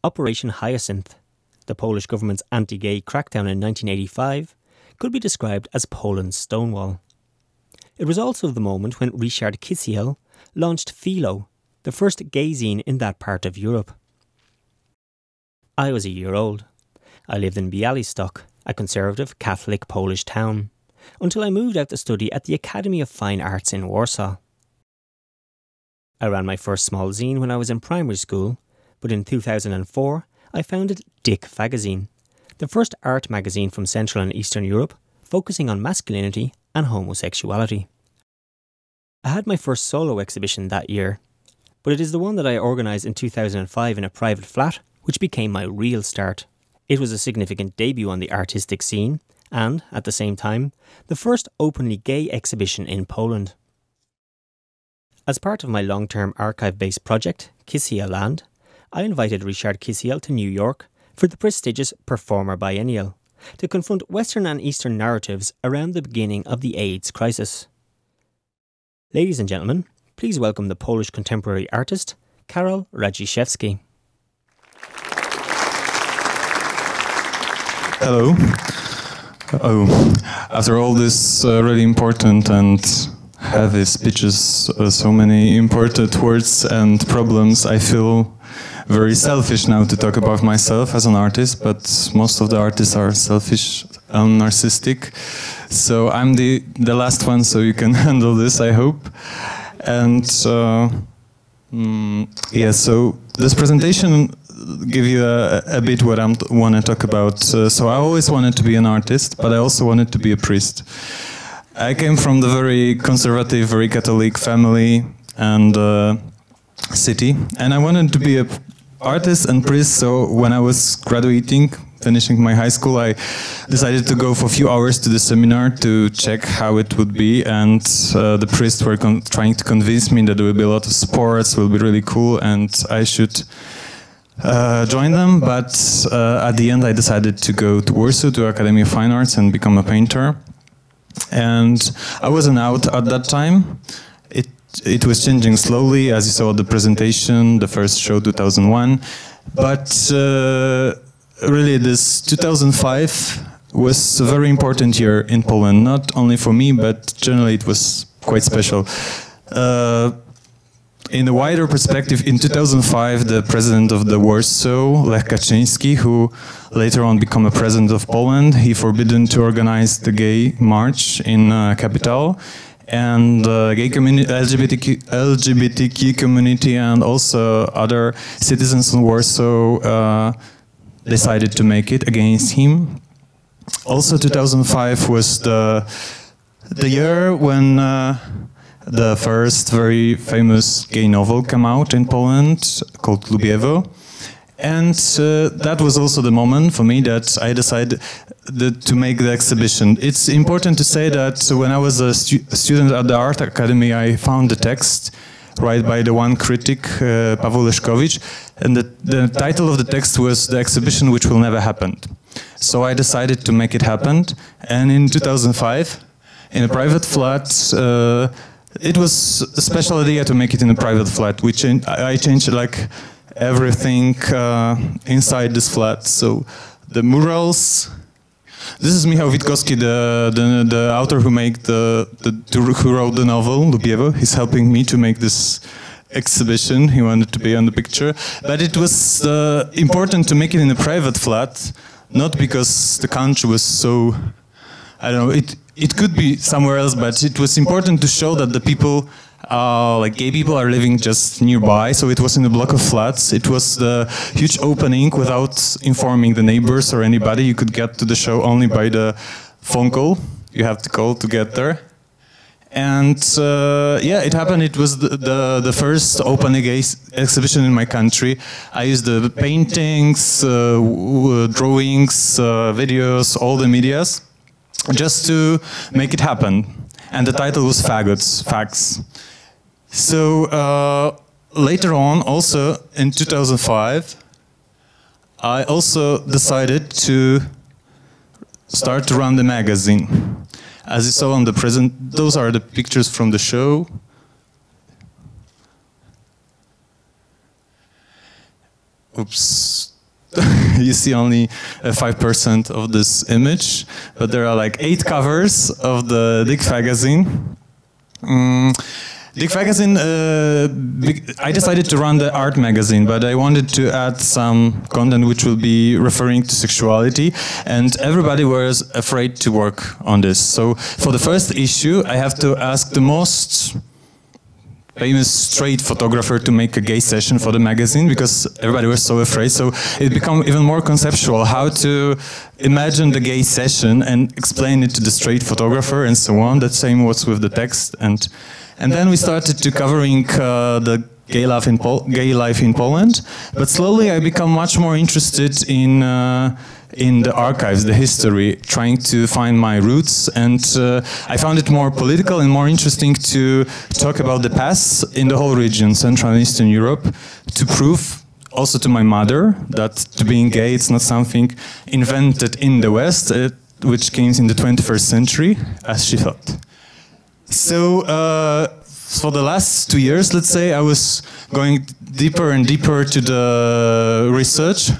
Operation Hyacinth, the Polish government's anti-gay crackdown in 1985, could be described as Poland's Stonewall. It was also the moment when Ryszard Kisiel launched Philo, the first gay zine in that part of Europe. I was a year old. I lived in Białystok, a conservative Catholic Polish town, until I moved out to study at the Academy of Fine Arts in Warsaw. I ran my first small zine when I was in primary school, but in 2004 I founded Dick Fagazine, the first art magazine from Central and Eastern Europe focusing on masculinity and homosexuality. I had my first solo exhibition that year, but it is the one that I organised in 2005 in a private flat which became my real start. It was a significant debut on the artistic scene and, at the same time, the first openly gay exhibition in Poland. As part of my long-term archive-based project, Kisiel Land, I invited Ryszard Kisiel to New York for the prestigious Performer Biennial to confront Western and Eastern narratives around the beginning of the AIDS crisis. Ladies and gentlemen, please welcome the Polish contemporary artist, Karol Radziszewski. Hello. After all this really important and heavy speeches, so many imported words and problems, I feel very selfish now to talk about myself as an artist, but most of the artists are selfish and narcissistic. So I'm the last one, so you can handle this, I hope. And yeah, so this presentation give you a bit what I want to talk about. So I always wanted to be an artist, but I also wanted to be a priest. I came from the very conservative, very Catholic family and city, and I wanted to be an artist and priest. So when I was graduating, finishing my high school, I decided to go for a few hours to the seminar to check how it would be, and the priests were trying to convince me that there will be a lot of sports, will be really cool, and I should join them. But at the end I decided to go to Warsaw, to Academy of Fine Arts, and become a painter. And I wasn't out at that time. It was changing slowly, as you saw the presentation, the first show 2001. But really this 2005 was a very important year in Poland, not only for me, but generally it was quite special. In a wider perspective, in 2005, the president of the Warsaw, Lech Kaczyński, who later on became a president of Poland, he forbidden to organize the gay march in capital, and gay community, LGBTQ community, and also other citizens in Warsaw decided to make it against him. Also, 2005 was the year when the first very famous gay novel came out in Poland, called Lubiewo. And that was also the moment for me that I decided to make the exhibition. It's important to say that when I was a student at the Art Academy, I found the text right by the one critic, Paweł Leszkowicz, and the title of the text was The Exhibition Which Will Never Happen. So I decided to make it happen, and in 2005, in a private flat, it was a special idea to make it in a private flat, which I changed like everything inside this flat. So the murals. This is Michał Witkowski, the author who who wrote the novel Lubiewo. He's helping me to make this exhibition. He wanted to be on the picture, but it was important to make it in a private flat, not because the country was so, I don't know, it could be somewhere else, but it was important to show that the people, like gay people, are living just nearby. So it was in a block of flats. It was the huge opening without informing the neighbors or anybody. You could get to the show only by the phone call. You have to call to get there. And yeah, it happened. It was the first open gay exhibition in my country. I used the paintings, drawings, videos, all the medias, just to make it happen. And the title was Facts. So later on, also in 2005, I also decided to start to run the magazine. As you saw on the present, those are the pictures from the show. Oops. you see only 5% of this image, but there are like 8 covers of the Dick magazine. Dick magazine, I decided to run the art magazine, but I wanted to add some content which will be referring to sexuality, and everybody was afraid to work on this. So for the first issue, I have to ask the most famous straight photographer to make a gay session for the magazine, because everybody was so afraid. So it became even more conceptual how to imagine the gay session and explain it to the straight photographer and so on. The same was with the text. And then we started to covering the gay life in Poland. But slowly I become much more interested in the archives, the history, trying to find my roots, and I found it more political and more interesting to talk about the past in the whole region, Central and Eastern Europe, to prove also to my mother that to being gay it's not something invented in the West, which came in the 21st century, as she thought. So for the last 2 years, let's say, I was going deeper and deeper to the research.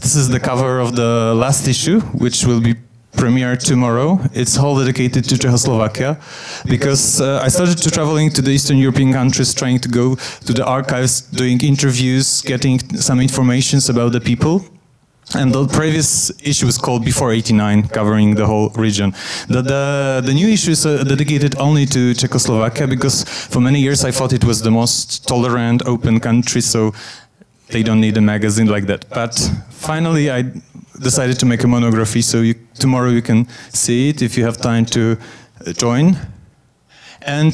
This is the cover of the last issue, which will be premiered tomorrow. It's all dedicated to Czechoslovakia, because I started to traveling to the Eastern European countries, trying to go to the archives, doing interviews, getting some informations about the people. And the previous issue was called Before 89, covering the whole region. The new issue is dedicated only to Czechoslovakia, because for many years I thought it was the most tolerant, open country, so they don't need a magazine like that. But finally I decided to make a monography, so tomorrow you can see it if you have time to join. And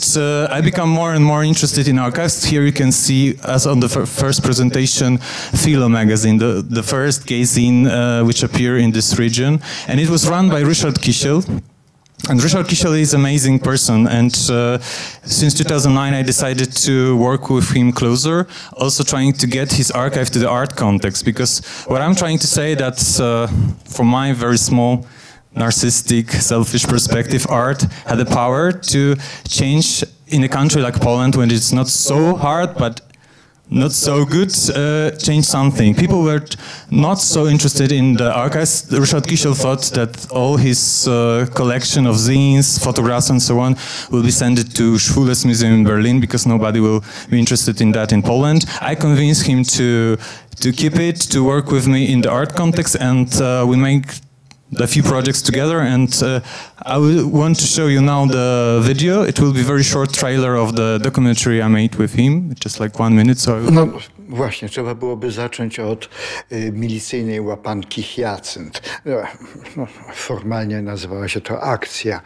I become more and more interested in archives. Here you can see, as on the first presentation, Philo magazine, the first gay zine which appeared in this region. And it was run by Richard Kisiel. And Richard Kisiel is an amazing person, and since 2009 I decided to work with him closer, also trying to get his archive to the art context, because what I'm trying to say that from my very small narcissistic, selfish perspective, art had the power to change in a country like Poland, when it's not so hard but not so good, change something. People were not so interested in the archives. Richard Kisiel thought that all his collection of zines, photographs and so on will be sent to Schwules Museum in Berlin, because nobody will be interested in that in Poland. I convinced him to keep it, to work with me in the art context, and we make a few projects together, and I want to show you now the video. It will be a very short trailer of the documentary I made with him, just like 1 minute. So no właśnie, trzeba byłoby zacząć od milicyjnej łapanki Hyacynt. No, formalnie nazywała się to akcja.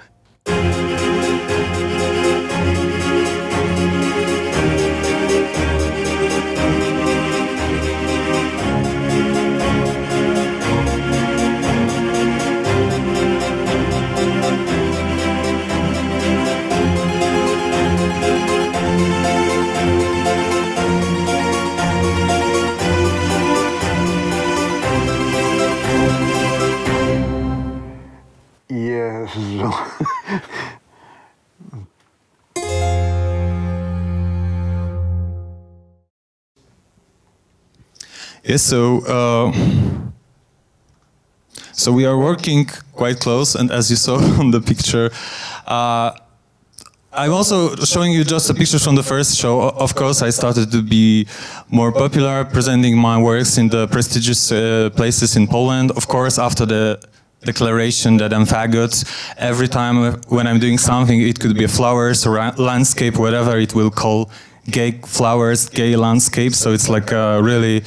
Jezu. Yes, so we are working quite close, and as you saw on the picture, I'm also showing you just a picture from the first show. Of course, I started to be more popular, presenting my works in the prestigious places in Poland. Of course, after the declaration that I'm faggot, every time when I'm doing something, it could be a flowers or landscape, whatever, it will call gay flowers, gay landscape. So it's like a really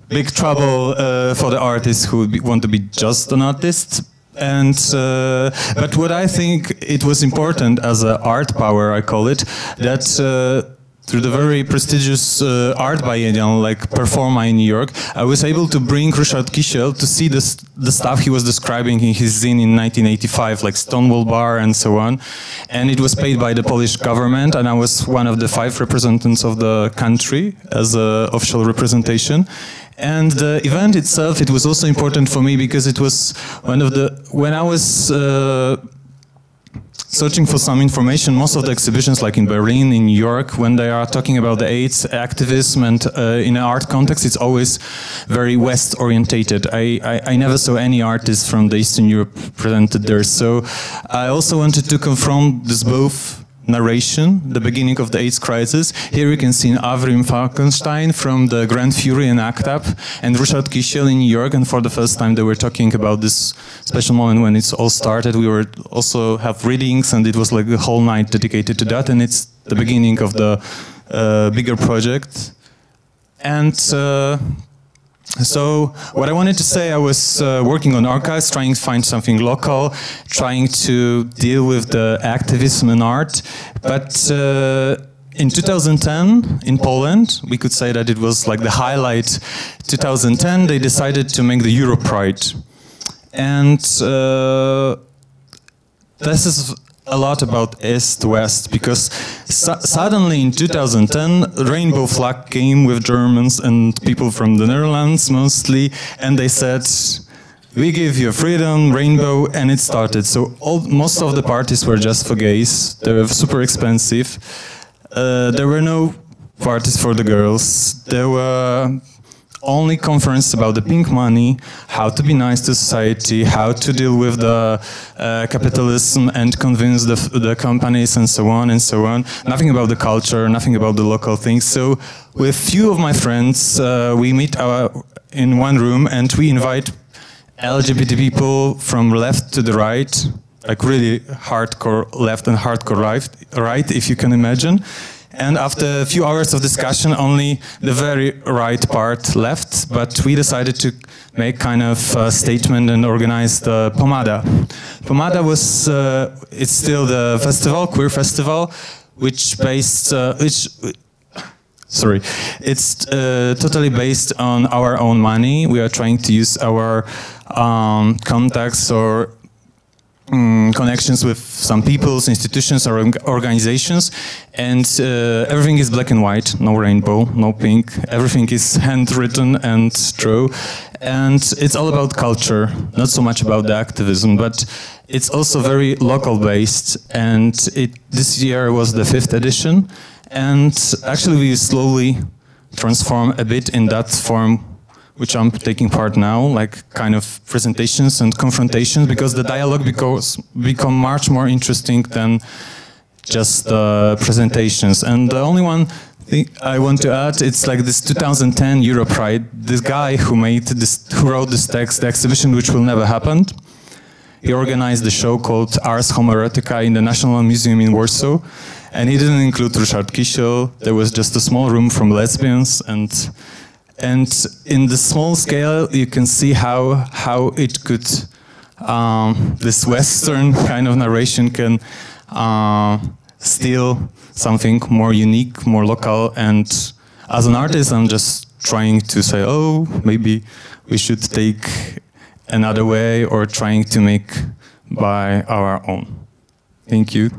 big trouble for the artists who want to be just an artist. And but what I think it was important as an art power, I call it, that through the very prestigious art biennial like Performa in New York, I was able to bring Richard Kisiel to see the stuff he was describing in his zine in 1985, like Stonewall Bar and so on. And it was paid by the Polish government, and I was one of the 5 representatives of the country as an official representation. And the event itself, it was also important for me because it was one of the, when I was searching for some information, most of the exhibitions, like in Berlin, in New York, when they are talking about the AIDS activism and in an art context, it's always very West orientated. I never saw any artists from the Eastern Europe presented there. So I also wanted to confront this both narration, the beginning of the AIDS crisis. Here you can see Avrim Falkenstein from the Grand Fury and ACT UP, and Ryszard Kisiel in New York, and for the first time they were talking about this special moment when it's all started. We were also have readings, and it was like the whole night dedicated to that, and it's the beginning of the bigger project. And so what I wanted to say, I was working on archives, trying to find something local, trying to deal with the activism in art. But in 2010, in Poland, we could say that it was like the highlight. 2010, they decided to make the Euro Pride. And this is a lot about East-West, because suddenly in 2010, rainbow flag came with Germans and people from the Netherlands mostly, and they said, we give you freedom, rainbow, and it started. So most of the parties were just for gays. They were super expensive. There were no parties for the girls. There were only conference about the pink money, how to be nice to society, how to deal with the capitalism and convince the companies and so on and so on. Nothing about the culture, nothing about the local things. So with few of my friends, we meet in one room and we invite LGBT people from left to the right, like really hardcore left and hardcore right, if you can imagine. And after a few hours of discussion, only the very right part left, but we decided to make kind of a statement and organize the Pomada. Pomada was, it's still the festival, queer festival, it's totally based on our own money. We are trying to use our contacts or connections with some peoples, institutions, or organizations, and everything is black and white, no rainbow, no pink, everything is handwritten and true, and it's all about culture, not so much about the activism, but it's also very local based, and this year was the 5th edition, and actually we slowly transform a bit in that form which I'm taking part now, like kind of presentations and confrontations, because the dialogue become much more interesting than just presentations. And the only one thing I want to add, it's like this 2010 Euro Pride, this guy who wrote this text, the exhibition which will never happen. He organized a show called Ars Homoerotica in the National Museum in Warsaw, and he didn't include Ryszard Kisiel. There was just a small room from lesbians, and in the small scale, you can see how it could, this Western kind of narration can steal something more unique, more local. And as an artist, I'm just trying to say, oh, maybe we should take another way, or trying to make by our own. Thank you.